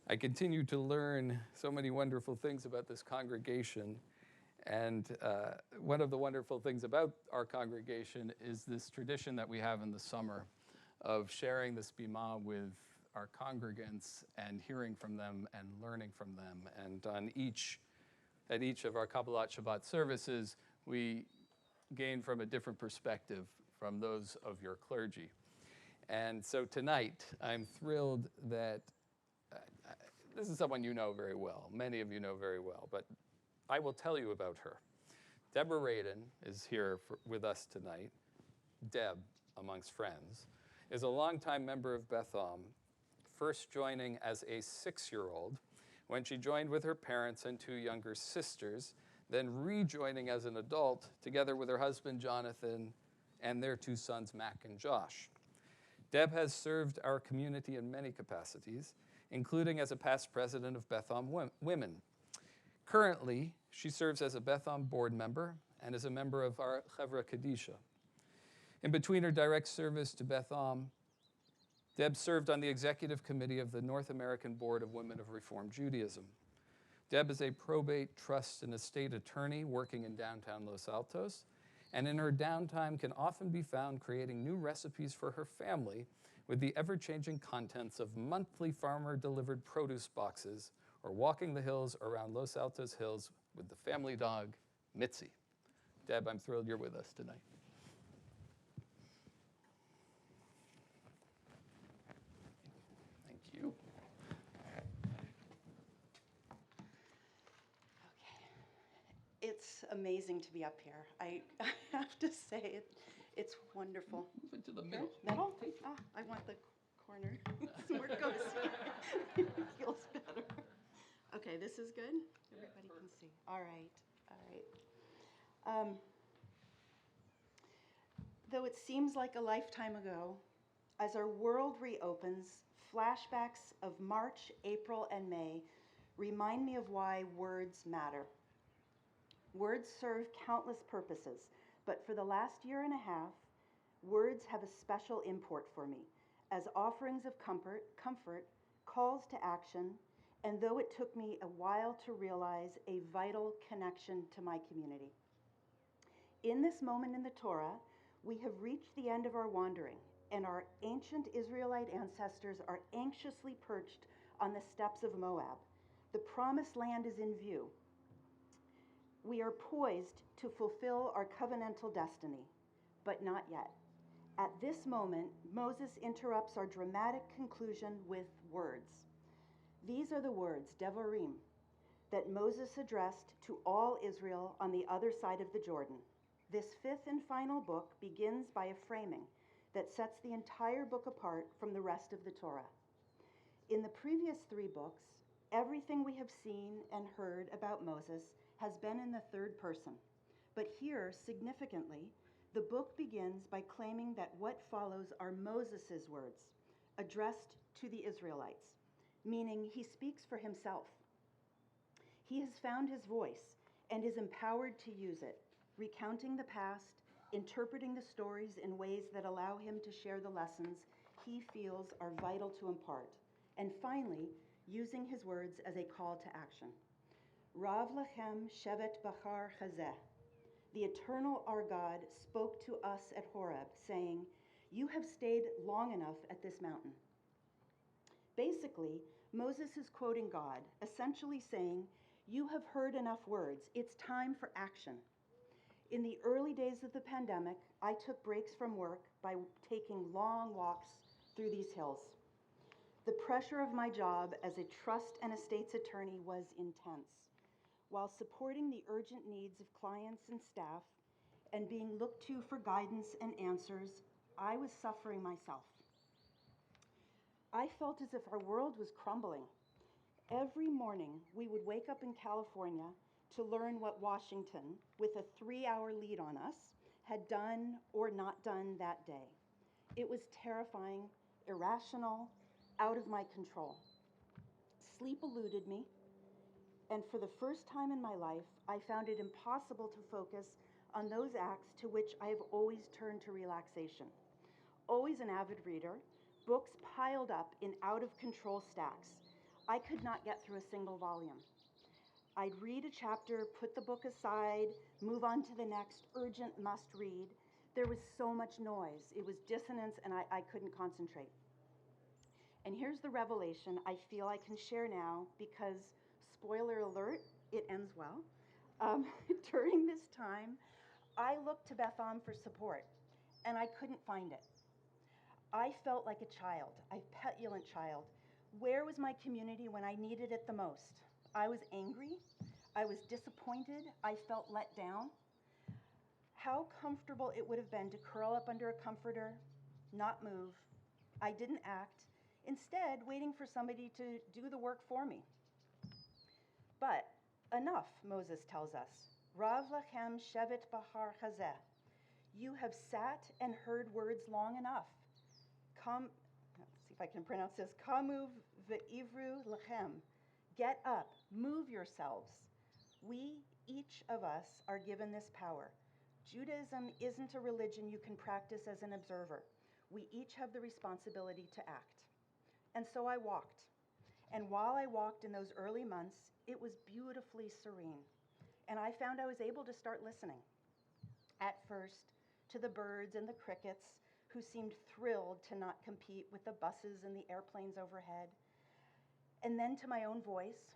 I continue to learn so many wonderful things about this congregation. And one of the wonderful things about our congregation is this tradition that we have in the summer of sharing this bima with our congregants and hearing from them and learning from them. And at each of our Kabbalat Shabbat services, we gain from a different perspective from those of your clergy. And so tonight, I'm thrilled that this is someone you know very well. Many of you know very well, but I will tell you about her. Deborah Radin is here with us tonight. Deb, amongst friends, is a longtime member of Beth Am, first joining as a 6-year-old when she joined with her parents and 2 younger sisters, then rejoining as an adult together with her husband Jonathan and their 2 sons Mac and Josh. Deb has served our community in many capacities, including as a past president of Beth Am Women. Currently, she serves as a Beth Am board member and is a member of our Chevra Kadisha. In between her direct service to Beth Am, Deb served on the executive committee of the North American Board of Women of Reform Judaism. Deb is a probate, trust, and estate attorney working in downtown Los Altos, and in her downtime can often be found creating new recipes for her family with the ever-changing contents of monthly farmer-delivered produce boxes or walking the hills around Los Altos Hills with the family dog, Mitzi. Deb, I'm thrilled you're with us tonight. Thank you. It's amazing to be up here. I have to say, it's wonderful. Move it to the middle. Middle? Ah, I want the corner. Where it goes. It feels better. Okay, this is good? Everybody can see. All right, all right. Though it seems like a lifetime ago, as our world reopens, flashbacks of March, April, and May remind me of why words matter. Words serve countless purposes, but for the last year and a half, words have a special import for me as offerings of comfort, calls to action, and though it took me a while to realize, a vital connection to my community. In this moment in the Torah, we have reached the end of our wandering, and our ancient Israelite ancestors are anxiously perched on the steppes of Moab. The promised land is in view. We are poised to fulfill our covenantal destiny, but not yet. At this moment, Moses interrupts our dramatic conclusion with words. These are the words, Devarim, that Moses addressed to all Israel on the other side of the Jordan. This 5th and final book begins by a framing that sets the entire book apart from the rest of the Torah. In the previous 3 books, everything we have seen and heard about Moses has been in the 3rd person. But here, significantly, the book begins by claiming that what follows are Moses' words, addressed to the Israelites, meaning he speaks for himself. He has found his voice and is empowered to use it, recounting the past, interpreting the stories in ways that allow him to share the lessons he feels are vital to impart, and finally, using his words as a call to action. Rav Lachem Shevet Bachar Chazeh. The eternal our God spoke to us at Horeb, saying, "You have stayed long enough at this mountain." Basically, Moses is quoting God, essentially saying, "You have heard enough words. It's time for action." In the early days of the pandemic, I took breaks from work by taking long walks through these hills. The pressure of my job as a trust and estates attorney was intense. While supporting the urgent needs of clients and staff and being looked to for guidance and answers, I was suffering myself. I felt as if our world was crumbling. Every morning, we would wake up in California to learn what Washington, with a 3-hour lead on us, had done or not done that day. It was terrifying, irrational, out of my control. Sleep eluded me, and for the first time in my life, I found it impossible to focus on those acts to which I have always turned to relaxation. Always an avid reader, books piled up in out-of-control stacks. I could not get through a single volume. I'd read a chapter, put the book aside, move on to the next, urgent must read. There was so much noise. It was dissonance, and I couldn't concentrate. And here's the revelation I feel I can share now because, spoiler alert, it ends well. During this time, I looked to Beth Am for support, and I couldn't find it. I felt like a child, a petulant child. Where was my community when I needed it the most? I was angry. I was disappointed. I felt let down. How comfortable it would have been to curl up under a comforter, not move. I didn't act, instead waiting for somebody to do the work for me. But enough, Moses tells us. Rav lachem shevet bahar chazeh. You have sat and heard words long enough. Come, let's see if I can pronounce this. Kamu ve'ivru lachem. Get up, move yourselves. We, each of us, are given this power. Judaism isn't a religion you can practice as an observer. We each have the responsibility to act. And so I walked. And while I walked in those early months, it was beautifully serene. And I found I was able to start listening. At first, to the birds and the crickets who seemed thrilled to not compete with the buses and the airplanes overhead. And then to my own voice.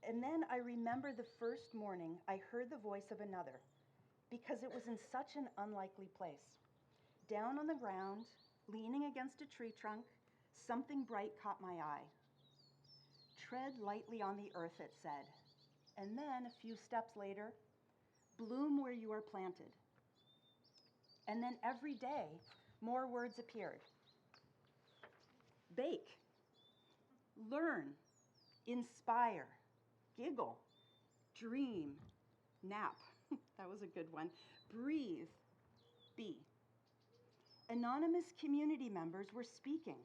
And then I remember the first morning I heard the voice of another, because it was in such an unlikely place. Down on the ground, leaning against a tree trunk, something bright caught my eye. Tread lightly on the earth, it said. And then, a few steps later, bloom where you are planted. And then every day, more words appeared. Bake, learn, inspire, giggle, dream, nap. That was a good one. Breathe, be. Anonymous community members were speaking,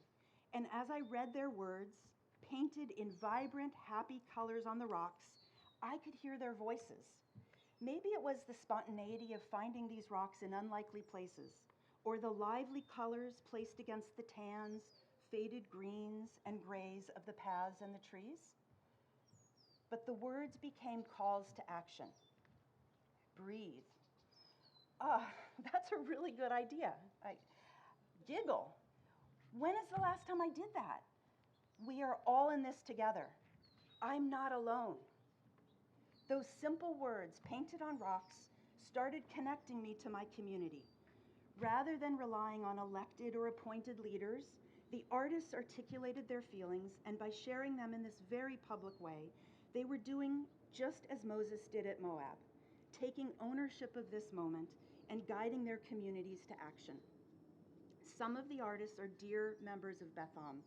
and as I read their words, painted in vibrant, happy colors on the rocks, I could hear their voices. Maybe it was the spontaneity of finding these rocks in unlikely places, or the lively colors placed against the tans, faded greens and grays of the paths and the trees. But the words became calls to action. Breathe. That's a really good idea. Giggle. When is the last time I did that? We are all in this together. I'm not alone. Those simple words painted on rocks started connecting me to my community. Rather than relying on elected or appointed leaders, the artists articulated their feelings, and by sharing them in this very public way, they were doing just as Moses did at Moab, taking ownership of this moment and guiding their communities to action. Some of the artists are dear members of Beth Am,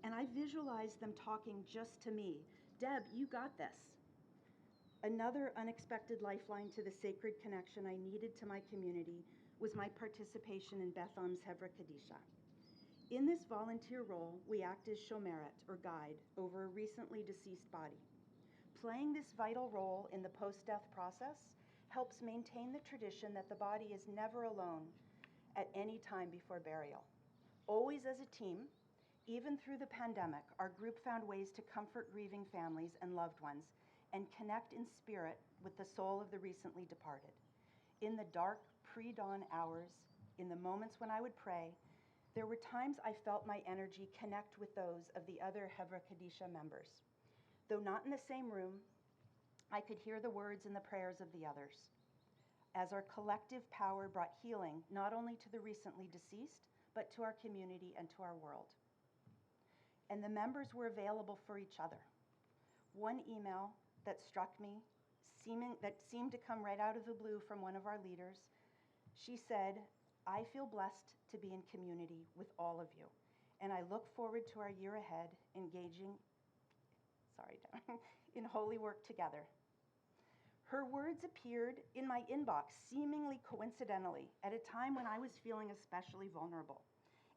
and I visualize them talking just to me. Deb, you got this. Another unexpected lifeline to the sacred connection I needed to my community was my participation in Beth Am's Hevra Kadisha. In this volunteer role, we act as shomeret, or guide, over a recently deceased body. Playing this vital role in the post-death process helps maintain the tradition that the body is never alone at any time before burial. Always as a team, even through the pandemic, our group found ways to comfort grieving families and loved ones and connect in spirit with the soul of the recently departed. In the dark, pre-dawn hours, in the moments when I would pray, there were times I felt my energy connect with those of the other Hevra Kadisha members. Though not in the same room, I could hear the words and the prayers of the others. As our collective power brought healing not only to the recently deceased, but to our community and to our world. And the members were available for each other. One email that struck me, that seemed to come right out of the blue from one of our leaders, she said, I feel blessed to be in community with all of you, and I look forward to our year ahead engaging, in holy work together. Her words appeared in my inbox seemingly coincidentally at a time when I was feeling especially vulnerable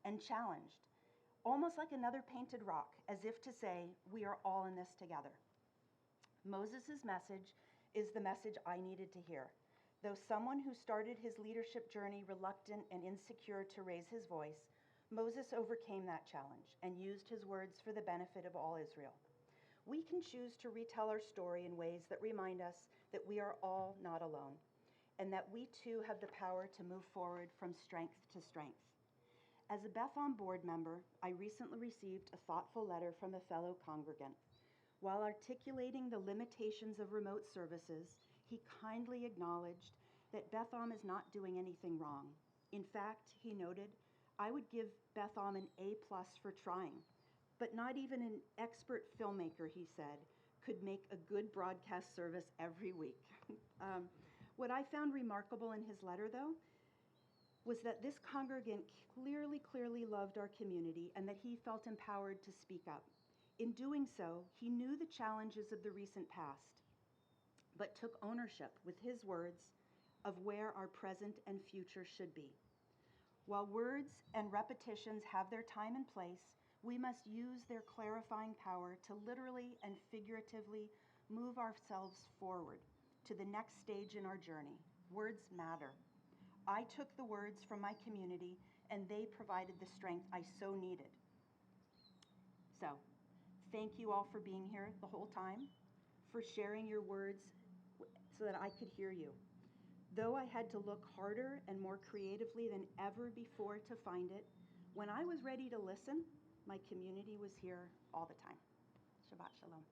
and challenged, almost like another painted rock, as if to say, we are all in this together. Moses' message is the message I needed to hear. Though someone who started his leadership journey reluctant and insecure to raise his voice, Moses overcame that challenge and used his words for the benefit of all Israel. We can choose to retell our story in ways that remind us that we are all not alone, and that we too have the power to move forward from strength to strength. As a Bethel board member, I recently received a thoughtful letter from a fellow congregant. While articulating the limitations of remote services, he kindly acknowledged that Bethel is not doing anything wrong. In fact, he noted, I would give Bethel an A+ for trying, but not even an expert filmmaker, he said, could make a good broadcast service every week. What I found remarkable in his letter, though, was that this congregant clearly loved our community and that he felt empowered to speak up. In doing so, he knew the challenges of the recent past, but took ownership, with his words, of where our present and future should be. While words and repetitions have their time and place, we must use their clarifying power to literally and figuratively move ourselves forward to the next stage in our journey. Words matter. I took the words from my community, and they provided the strength I so needed. So, thank you all for being here the whole time, for sharing your words so that I could hear you. Though I had to look harder and more creatively than ever before to find it, when I was ready to listen, my community was here all the time. Shabbat Shalom.